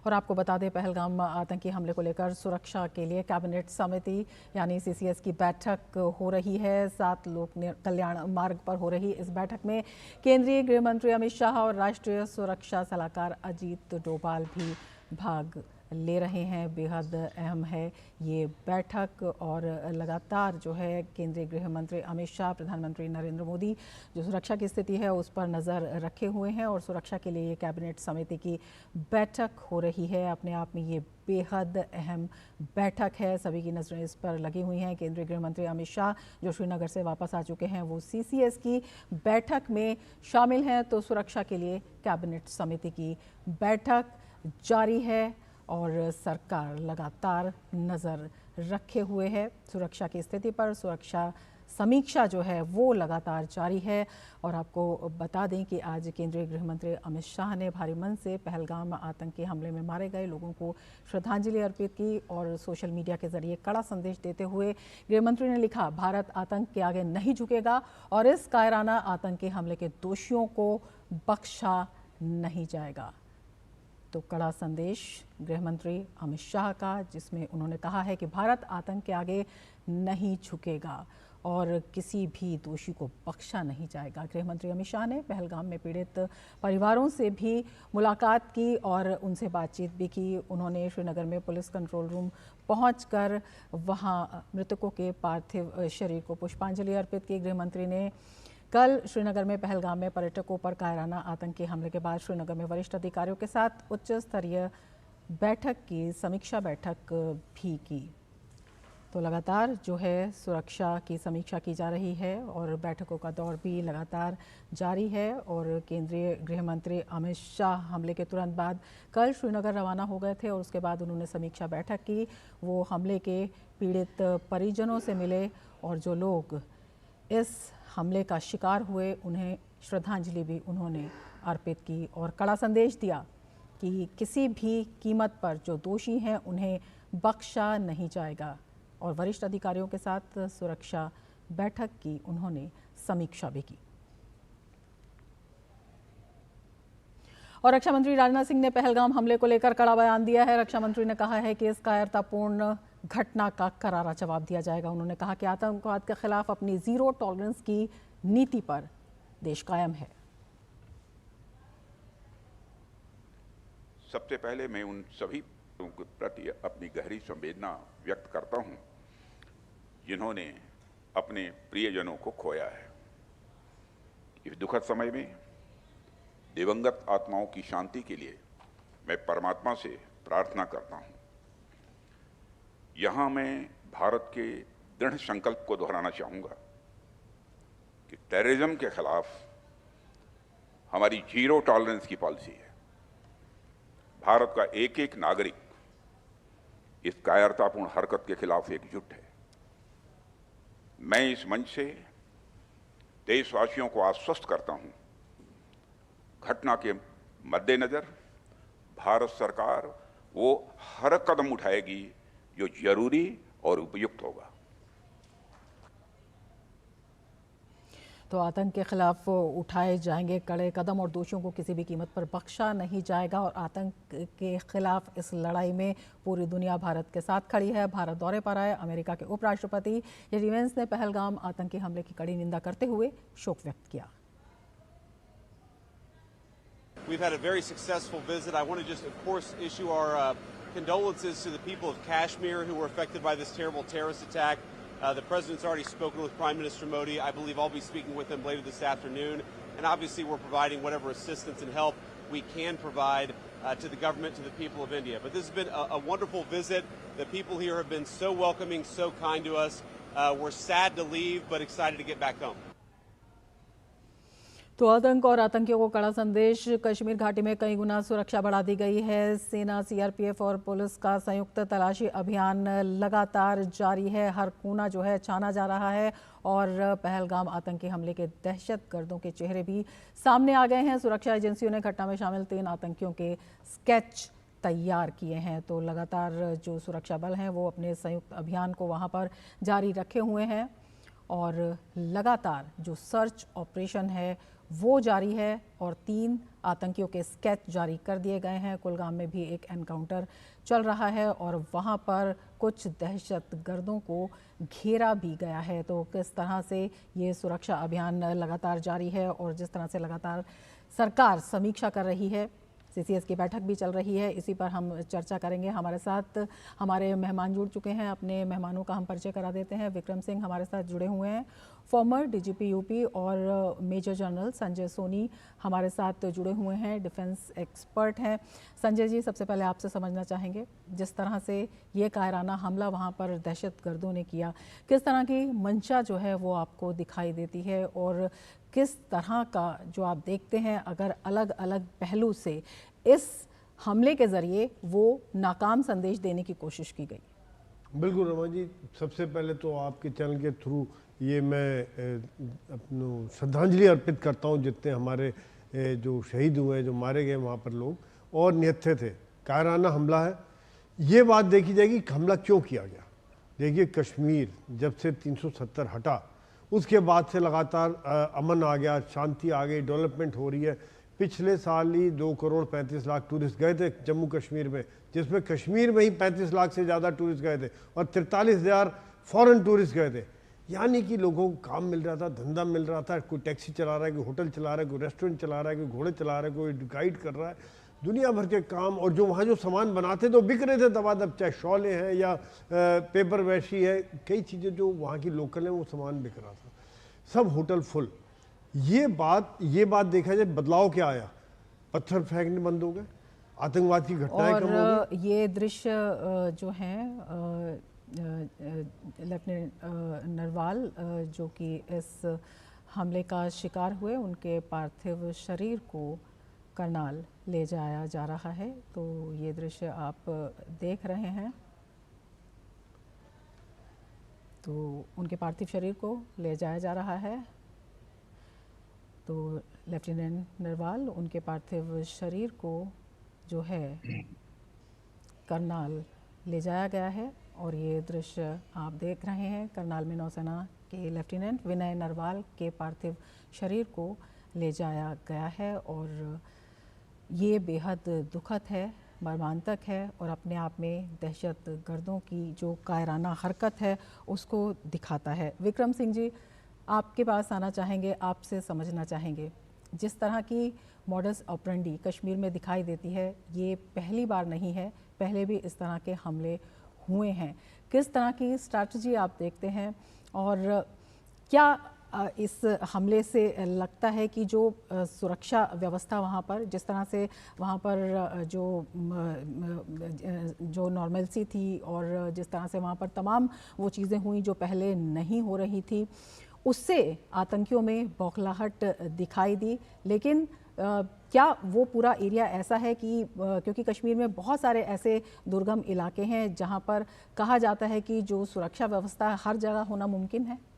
और आपको बता दें, पहलगाम आतंकी हमले को लेकर सुरक्षा के लिए कैबिनेट समिति यानी CCS की बैठक हो रही है। 7 लोक कल्याण मार्ग पर हो रही इस बैठक में केंद्रीय गृह मंत्री अमित शाह और राष्ट्रीय सुरक्षा सलाहकार अजीत डोभाल भी भाग ले रहे हैं। बेहद अहम है ये बैठक और लगातार जो है केंद्रीय गृह मंत्री अमित शाह, प्रधानमंत्री नरेंद्र मोदी जो सुरक्षा की स्थिति है उस पर नज़र रखे हुए हैं और सुरक्षा के लिए ये कैबिनेट समिति की बैठक हो रही है। अपने आप में ये बेहद अहम बैठक है, सभी की नज़रें इस पर लगी हुई हैं। केंद्रीय गृह मंत्री अमित शाह जो श्रीनगर से वापस आ चुके हैं वो CCS की बैठक में शामिल हैं, तो सुरक्षा के लिए कैबिनेट समिति की बैठक जारी है और सरकार लगातार नज़र रखे हुए है सुरक्षा की स्थिति पर। सुरक्षा समीक्षा जो है वो लगातार जारी है और आपको बता दें कि आज केंद्रीय गृह मंत्री अमित शाह ने भारी मन से पहलगाम आतंकी हमले में मारे गए लोगों को श्रद्धांजलि अर्पित की और सोशल मीडिया के जरिए कड़ा संदेश देते हुए गृह मंत्री ने लिखा, भारत आतंक के आगे नहीं झुकेगा और इस कायराना आतंकी हमले के दोषियों को बख्शा नहीं जाएगा। तो कड़ा संदेश गृह मंत्री अमित शाह का, जिसमें उन्होंने कहा है कि भारत आतंक के आगे नहीं झुकेगा और किसी भी दोषी को बख्शा नहीं जाएगा। गृह मंत्री अमित शाह ने पहलगाम में पीड़ित परिवारों से भी मुलाकात की और उनसे बातचीत भी की। उन्होंने श्रीनगर में पुलिस कंट्रोल रूम पहुंचकर वहां मृतकों के पार्थिव शरीर को पुष्पांजलि अर्पित की। गृह मंत्री ने कल श्रीनगर में पहलगाम में पर्यटकों पर कायराना आतंकी हमले के बाद श्रीनगर में वरिष्ठ अधिकारियों के साथ उच्च स्तरीय बैठक की समीक्षा बैठक भी की। तो लगातार जो है सुरक्षा की समीक्षा की जा रही है और बैठकों का दौर भी लगातार जारी है। और केंद्रीय गृह मंत्री अमित शाह हमले के तुरंत बाद कल श्रीनगर रवाना हो गए थे और उसके बाद उन्होंने समीक्षा बैठक की। वो हमले के पीड़ित परिजनों से मिले और जो लोग इस हमले का शिकार हुए उन्हें श्रद्धांजलि भी उन्होंने अर्पित की और कड़ा संदेश दिया कि किसी भी कीमत पर जो दोषी हैं उन्हें बख्शा नहीं जाएगा। और वरिष्ठ अधिकारियों के साथ सुरक्षा बैठक की उन्होंने समीक्षा भी की। और रक्षा मंत्री राजनाथ सिंह ने पहलगाम हमले को लेकर कड़ा बयान दिया है। रक्षा मंत्री ने कहा है कि इस कायरतापूर्ण घटना का करारा जवाब दिया जाएगा। उन्होंने कहा कि आतंकवाद के खिलाफ अपनी जीरो टॉलरेंस की नीति पर देश कायम है। सबसे पहले मैं उन सभी लोगों के प्रति अपनी गहरी संवेदना व्यक्त करता हूं जिन्होंने अपने प्रियजनों को खोया है। इस दुखद समय में दिवंगत आत्माओं की शांति के लिए मैं परमात्मा से प्रार्थना करता हूं। यहां मैं भारत के दृढ़ संकल्प को दोहराना चाहूंगा कि टेररिज्म के खिलाफ हमारी जीरो टॉलरेंस की पॉलिसी है। भारत का एक एक नागरिक इस कायरतापूर्ण हरकत के खिलाफ एकजुट है। मैं इस मंच से देशवासियों को आश्वस्त करता हूं, घटना के मद्देनजर भारत सरकार वो हर कदम उठाएगी जो जरूरी और उपयुक्त होगा। तो आतंक के खिलाफ उठाए जाएंगे कड़े कदम और दोषियों को किसी भी कीमत पर बख्शा नहीं जाएगा। और आतंक के खिलाफ इस लड़ाई में पूरी दुनिया भारत के साथ खड़ी है। भारत दौरे पर आए अमेरिका के उपराष्ट्रपति जे.डी. वेंस ने पहलगाम आतंकी हमले की कड़ी निंदा करते हुए शोक व्यक्त किया। We've had a very successful visit. I want to just, of course, issue our condolences to the people of Kashmir who were affected by this terrible terrorist attack. The President's already spoken with Prime Minister Modi. I believe I'll be speaking with him later this afternoon. And obviously we're providing whatever assistance and help we can provide to the government, to the people of India. But this has been a wonderful visit. The people here have been so welcoming, so kind to us. We're sad to leave, but excited to get back home. तो आतंक और आतंकियों को कड़ा संदेश। कश्मीर घाटी में कई गुना सुरक्षा बढ़ा दी गई है। सेना, CRPF और पुलिस का संयुक्त तलाशी अभियान लगातार जारी है। हर कोना जो है छाना जा रहा है और पहलगाम आतंकी हमले के दहशतगर्दों के चेहरे भी सामने आ गए हैं। सुरक्षा एजेंसियों ने घटना में शामिल 3 आतंकियों के स्केच तैयार किए हैं। तो लगातार जो सुरक्षा बल हैं वो अपने संयुक्त अभियान को वहाँ पर जारी रखे हुए हैं और लगातार जो सर्च ऑपरेशन है वो जारी है और 3 आतंकियों के स्केच जारी कर दिए गए हैं। कुलगाम में भी एक एनकाउंटर चल रहा है और वहां पर कुछ दहशतगर्दों को घेरा भी गया है। तो किस तरह से ये सुरक्षा अभियान लगातार जारी है और जिस तरह से लगातार सरकार समीक्षा कर रही है, सीसीएस की बैठक भी चल रही है, इसी पर हम चर्चा करेंगे। हमारे साथ हमारे मेहमान जुड़ चुके हैं। अपने मेहमानों का हम परिचय करा देते हैं। विक्रम सिंह हमारे साथ जुड़े हुए हैं, फॉर्मर डीजीपी यूपी, और मेजर जनरल संजय सोनी हमारे साथ जुड़े हुए हैं, डिफेंस एक्सपर्ट हैं। संजय जी, सबसे पहले आपसे समझना चाहेंगे, जिस तरह से ये कायराना हमला वहाँ पर दहशतगर्दों ने किया, किस तरह की मंशा जो है वो आपको दिखाई देती है और किस तरह का जो आप देखते हैं अगर अलग अलग पहलू से इस हमले के ज़रिए वो नाकाम संदेश देने की कोशिश की गई? बिल्कुल रमा जी, सबसे पहले तो आपके चैनल के थ्रू ये मैं अपनी श्रद्धांजलि अर्पित करता हूँ जितने हमारे जो शहीद हुए हैं, जो मारे गए वहाँ पर लोग और निहत्थे थे। कायराना हमला है, ये बात देखी जाएगी कि हमला क्यों किया गया। देखिए, कश्मीर जब से 370 हटा उसके बाद से लगातार अमन आ गया, शांति आ गई, डेवलपमेंट हो रही है। पिछले साल ही 2 करोड़ 35 लाख टूरिस्ट गए थे जम्मू कश्मीर में, जिसमें कश्मीर में ही 35 लाख से ज़्यादा टूरिस्ट गए थे और 43,000 फॉरेन टूरिस्ट गए थे। यानी कि लोगों को काम मिल रहा था, धंधा मिल रहा था, कोई टैक्सी चला रहा है, कोई होटल चला रहा है, कोई रेस्टोरेंट चला रहा है, कोई घोड़े चला रहा है, कोई गाइड कर रहा है, दुनिया भर के काम। और जो वहाँ जो सामान बनाते तो बिक रहे थे दबादब, चाहे शॉले हैं या पेपर वैशी है, कई चीज़ें जो वहाँ की लोकल हैं वो सामान बिक रहा था, सब होटल फुल। ये बात देखा जाए, बदलाव क्या आया? पत्थर फेंकने बंद हो गए, आतंकवाद की घटनाएं कम हो गई। ये दृश्य जो हैं लेफ्टिनेंट नरवाल जो कि इस हमले का शिकार हुए, उनके पार्थिव शरीर को करनाल ले जाया जा रहा है। तो ये दृश्य आप देख रहे हैं। तो उनके पार्थिव शरीर को ले जाया जा रहा है। तो लेफ्टिनेंट नरवाल, उनके पार्थिव शरीर को जो है करनाल ले जाया गया है और ये दृश्य आप देख रहे हैं। करनाल में नौसेना के लेफ्टिनेंट विनय नरवाल के पार्थिव शरीर को ले जाया गया है और ये बेहद दुखद है, मर्मांतक है और अपने आप में दहशतगर्दों की जो कायराना हरकत है उसको दिखाता है। विक्रम सिंह जी, आपके पास आना चाहेंगे, आपसे समझना चाहेंगे, जिस तरह की मॉडस ऑपरेंडी कश्मीर में दिखाई देती है, ये पहली बार नहीं है, पहले भी इस तरह के हमले हुए हैं। किस तरह की स्ट्रैटेजी आप देखते हैं और क्या इस हमले से लगता है कि जो सुरक्षा व्यवस्था वहाँ पर, जिस तरह से वहाँ पर जो नॉर्मलसी थी और जिस तरह से वहाँ पर तमाम वो चीज़ें हुई जो पहले नहीं हो रही थी, उससे आतंकियों में बौखलाहट दिखाई दी। लेकिन क्या वो पूरा एरिया ऐसा है कि क्योंकि कश्मीर में बहुत सारे ऐसे दुर्गम इलाके हैं जहां पर कहा जाता है कि जो सुरक्षा व्यवस्था हर जगह होना मुमकिन है?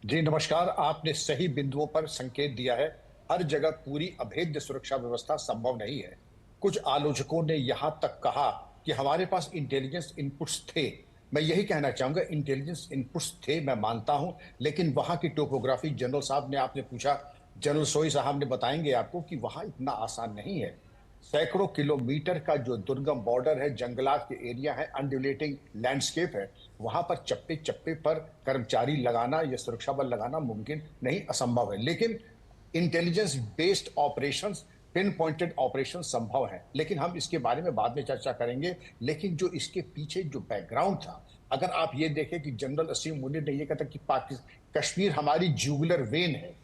जी नमस्कार, आपने सही बिंदुओं पर संकेत दिया है। हर जगह पूरी अभेद्य सुरक्षा व्यवस्था संभव नहीं है। कुछ आलोचकों ने यहां तक कहा कि हमारे पास इंटेलिजेंस इनपुट्स थे। मैं यही कहना चाहूंगा, इंटेलिजेंस इनपुट्स थे, मैं मानता हूं, लेकिन वहां की टोपोग्राफी, जनरल साहब ने, आपने पूछा, जनरल सोई साहब ने बताएंगे आपको कि वहां इतना आसान नहीं है। सैकड़ों किलोमीटर का जो दुर्गम बॉर्डर है, जंगलात के एरिया है, अनड्यूलेटिंग लैंडस्केप है, वहां पर चप्पे चप्पे पर कर्मचारी लगाना या सुरक्षा बल लगाना मुमकिन नहीं, असंभव है। लेकिन intelligence based operations, pin pointed operation संभव है, लेकिन हम इसके बारे में बाद में चर्चा करेंगे। लेकिन जो इसके पीछे जो बैकग्राउंड था, अगर आप ये देखें कि जनरल असीम मुनीर ने ये कहा था कि कश्मीर हमारी जुगुलर वेन है,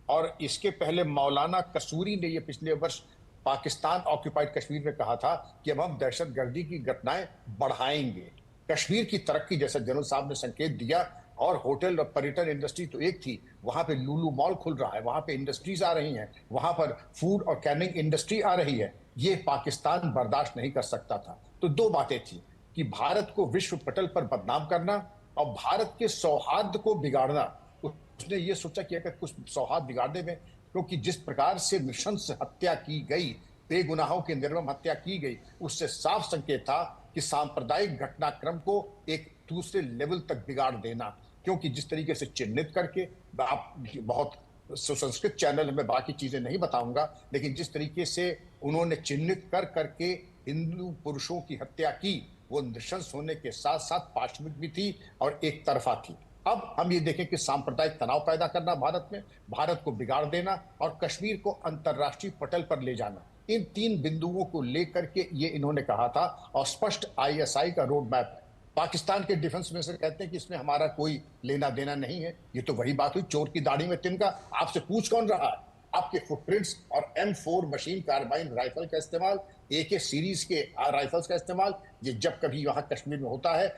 और इसके पहले मौलाना कसूरी ने ये पिछले वर्ष पाकिस्तान ऑक्यूपाइड कश्मीर में कहा था कि अब हम दहशतगर्दी की घटनाएं बढ़ाएंगे। कश्मीर की तरक्की, जैसा जनरल साहब ने संकेत दिया, और होटल और पर्यटन इंडस्ट्री तो एक थी, वहां पे लुलु मॉल खुल रहा है, वहां पे इंडस्ट्रीज आ रही हैं, वहां पर फूड और कैनिंग इंडस्ट्री आ रही है। ये पाकिस्तान बर्दाश्त नहीं कर सकता था। तो दो बातें थी कि भारत को विश्व पटल पर बदनाम करना और भारत के सौहार्द को बिगाड़ना। उसने ये सोचा कि अगर कुछ सौहार्द बिगाड़ने में, क्योंकि जिस प्रकार से नृशंस हत्या की गई, बेगुनाहों की निर्मम हत्या की गई, उससे साफ संकेत था कि सांप्रदायिक घटनाक्रम को एक दूसरे लेवल तक बिगाड़ देना। क्योंकि जिस तरीके से चिन्हित करके आप बहुत सुसंस्कृत चैनल में बाकी चीजें नहीं बताऊंगा, लेकिन जिस तरीके से उन्होंने चिन्हित कर करके हिंदू पुरुषों की हत्या की, वो नृशंस होने के साथ साथ पाशविक भी थी और एक तरफा थी। अब हम ये देखें कि सांप्रदायिक तनाव पैदा करना भारत में, भारत को बिगाड़ देना और कश्मीर को अंतर्राष्ट्रीय पटल पर ले जाना, इन 3 बिंदुओं को लेकर के ये इन्होंने कहा था और स्पष्ट आईएसआई का रोड मैप है। पाकिस्तान के डिफेंस मिनिस्टर कहते हैं कि इसमें हमारा कोई लेना देना नहीं है। ये तो वही बात हुई, चोर की दाढ़ी में तिनका। आपसे पूछ कौन रहा है? आपके फुटप्रिंट्स और M4 मशीन कार्बाइन राइफल का इस्तेमाल, AK सीरीज के राइफल्स का इस्तेमाल, ये जब कभी वहां कश्मीर में होता है,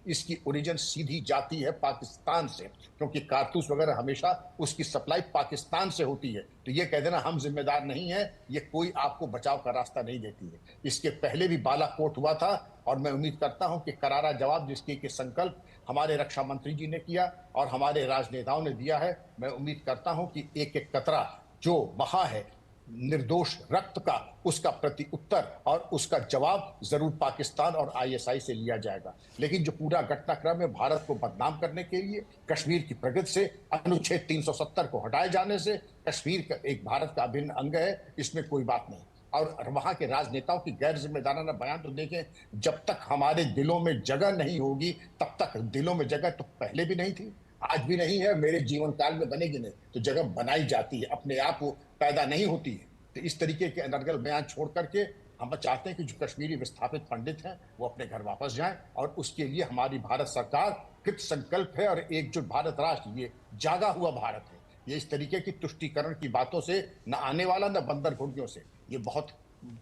इसकी ओरिजिन सीधी जाती है पाकिस्तान से, क्योंकि कारतूस वगैरह हमेशा उसकी सप्लाई पाकिस्तान से होती है। तो ये कह देना हम जिम्मेदार नहीं है, ये कोई आपको बचाव का रास्ता नहीं देती है। इसके पहले भी बालाकोट हुआ था और मैं उम्मीद करता हूं कि करारा जवाब जिसके कि संकल्प हमारे रक्षा मंत्री जी ने किया और हमारे राजनेताओं ने दिया है, मैं उम्मीद करता हूं कि एक एक कतरा जो बहा है निर्दोष रक्त का, उसका प्रति उत्तर और उसका जवाब जरूर पाकिस्तान और आईएसआई से लिया जाएगा। लेकिन जो पूरा घटनाक्रम है भारत को बदनाम करने के लिए, कश्मीर की प्रगति से, अनुच्छेद 370 को हटाए जाने से, कश्मीर का एक भारत का अभिन्न अंग है, इसमें कोई बात नहीं। और वहां के राजनेताओं की गैर जिम्मेदाराना बयान तो देखें, जब तक हमारे दिलों में जगह नहीं होगी तब तक दिलों में जगह तो पहले भी नहीं थी, आज भी नहीं है, मेरे जीवन काल में बनेगी नहीं। तो जगह बनाई जाती है, अपने आप वो पैदा नहीं होती है। तो इस तरीके के अनर्गल बयान छोड़ करके हम चाहते हैं कि जो कश्मीरी विस्थापित पंडित हैं वो अपने घर वापस जाएं, और उसके लिए हमारी भारत सरकार कृत संकल्प है और एकजुट भारत राष्ट्र ये जागा हुआ भारत है। ये इस तरीके की तुष्टीकरण की बातों से न आने वाला, न बंदर घुड़कियों से। ये बहुत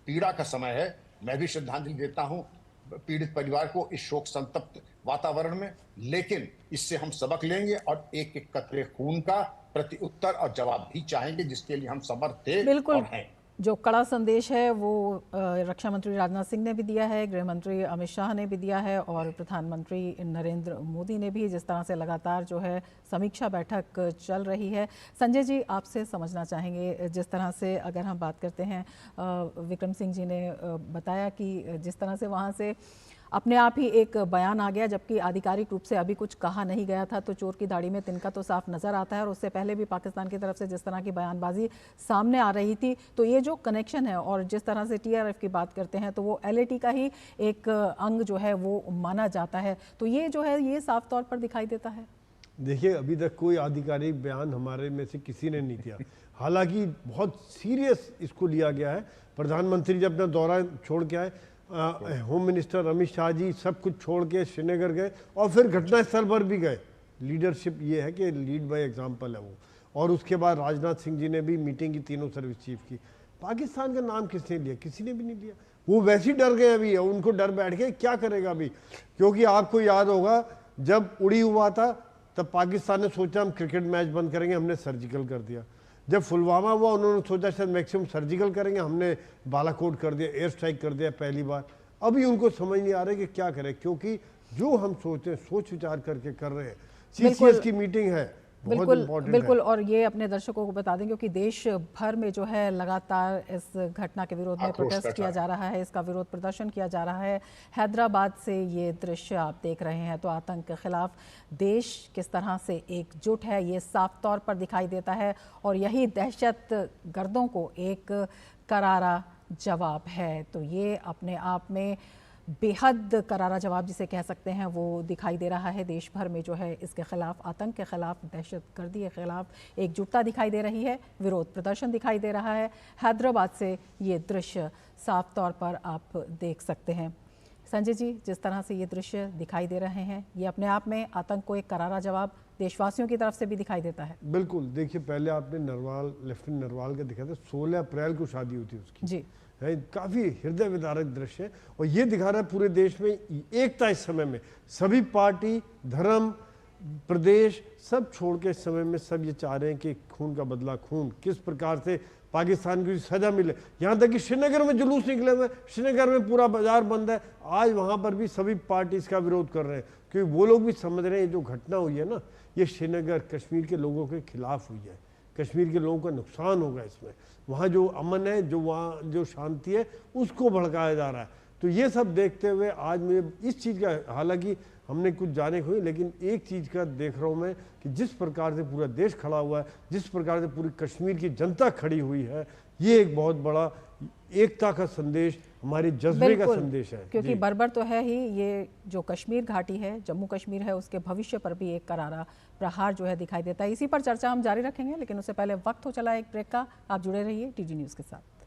पीड़ा का समय है। मैं भी श्रद्धांजलि देता हूं पीड़ित परिवार को इस शोक संतप्त वातावरण में, लेकिन इससे हम सबक लेंगे और एक एक कतरे खून का प्रति उत्तर और जवाब भी चाहेंगे, जिसके लिए हम समर्थ थे और हैं। जो कड़ा संदेश है वो रक्षा मंत्री राजनाथ सिंह ने भी दिया है, गृह मंत्री अमित शाह ने भी दिया है और प्रधानमंत्री नरेंद्र मोदी ने भी, जिस तरह से लगातार जो है समीक्षा बैठक चल रही है। संजय जी, आपसे समझना चाहेंगे, जिस तरह से अगर हम बात करते हैं, विक्रम सिंह जी ने बताया कि जिस तरह से वहाँ से अपने आप ही एक बयान आ गया, जबकि आधिकारिक रूप से अभी कुछ कहा नहीं गया था, तो चोर की दाढ़ी में तिनका तो साफ नज़र आता है। और उससे पहले भी पाकिस्तान की तरफ से जिस तरह की बयानबाजी सामने आ रही थी, तो ये जो कनेक्शन है और जिस तरह से TRF की बात करते हैं तो वो LAT का ही एक अंग जो है वो माना जाता है, तो ये जो है ये साफ तौर पर दिखाई देता है। देखिए, अभी तक कोई आधिकारिक बयान हमारे में से किसी ने नहीं किया। हालांकि बहुत सीरियस इसको लिया गया है। प्रधानमंत्री जब अपना दौरा छोड़ के आए, होम मिनिस्टर अमित शाह जी सब कुछ छोड़ के श्रीनगर गए और फिर घटनास्थल पर भी गए। लीडरशिप ये है कि लीड बाय एग्जाम्पल है वो। और उसके बाद राजनाथ सिंह जी ने भी मीटिंग की, तीनों सर्विस चीफ की। पाकिस्तान का नाम किसने लिया? किसी ने भी नहीं लिया। वो वैसे ही डर गए अभी, उनको डर बैठ गए, क्या करेगा अभी। क्योंकि आपको याद होगा जब उड़ी हुआ था तब पाकिस्तान ने सोचा हम क्रिकेट मैच बंद करेंगे, हमने सर्जिकल कर दिया। जब पुलवामा हुआ उन्होंने सोचा शायद मैक्सिमम सर्जिकल करेंगे, हमने बालाकोट कर दिया, एयर स्ट्राइक कर दिया पहली बार। अभी उनको समझ नहीं आ रहा है कि क्या करें, क्योंकि जो हम सोचते हैं सोच विचार करके कर रहे हैं। CCS की मीटिंग है, बिल्कुल। और ये अपने दर्शकों को बता दें, क्योंकि देश भर में जो है लगातार इस घटना के विरोध में प्रोटेस्ट किया जा रहा है, इसका विरोध प्रदर्शन किया जा रहा है। हैदराबाद से ये दृश्य आप देख रहे हैं, तो आतंक के खिलाफ देश किस तरह से एकजुट है ये साफ तौर पर दिखाई देता है, और यही दहशत गर्दों को एक करारा जवाब है। तो ये अपने आप में बेहद करारा जवाब जिसे कह सकते हैं वो दिखाई दे रहा है। देश भर में जो है इसके खिलाफ, आतंक के खिलाफ, दहशतगर्दी के खिलाफ एकजुटता दिखाई दे रही है, विरोध प्रदर्शन दिखाई दे रहा है। हैदराबाद से ये दृश्य साफ तौर पर आप देख सकते हैं। संजय जी, जिस तरह से ये दृश्य दिखाई दे रहे हैं, ये अपने आप में आतंक को एक करारा जवाब देशवासियों की तरफ से भी दिखाई देता है। बिल्कुल। देखिए, पहले आपने लेफ्टिनेंट नरवाल का दिखा था, 16 अप्रैल को शादी हुई थी उसकी जी, है काफ़ी हृदय विदारक दृश्य है। और ये दिखा रहा है पूरे देश में एकता। इस समय में सभी पार्टी, धर्म, प्रदेश सब छोड़ के इस समय में सब ये चाह रहे हैं कि खून का बदला खून, किस प्रकार से पाकिस्तान को सजा मिले। यहाँ तक कि श्रीनगर में जुलूस निकले हुए, श्रीनगर में पूरा बाजार बंद है, आज वहाँ पर भी सभी पार्टी इसका विरोध कर रहे हैं, क्योंकि वो लोग भी समझ रहे हैं जो घटना हुई है ना, ये श्रीनगर कश्मीर के लोगों के खिलाफ हुई है। कश्मीर के लोगों का नुकसान होगा इसमें, वहाँ जो अमन है, जो वहाँ जो शांति है, उसको भड़काया जा रहा है। तो ये सब देखते हुए आज मुझे इस चीज़ का, हालांकि हमने कुछ जाने खोई, लेकिन एक चीज़ का देख रहा हूँ मैं कि जिस प्रकार से पूरा देश खड़ा हुआ है, जिस प्रकार से पूरी कश्मीर की जनता खड़ी हुई है, ये एक बहुत बड़ा एकता का संदेश, हमारे जज्बे का संदेश है। क्योंकि बर्बर तो है ही, ये जो कश्मीर घाटी है, जम्मू कश्मीर है, उसके भविष्य पर भी एक करारा प्रहार जो है दिखाई देता है। इसी पर चर्चा हम जारी रखेंगे, लेकिन उससे पहले वक्त हो चला एक ब्रेक का। आप जुड़े रहिए TG न्यूज़ के साथ।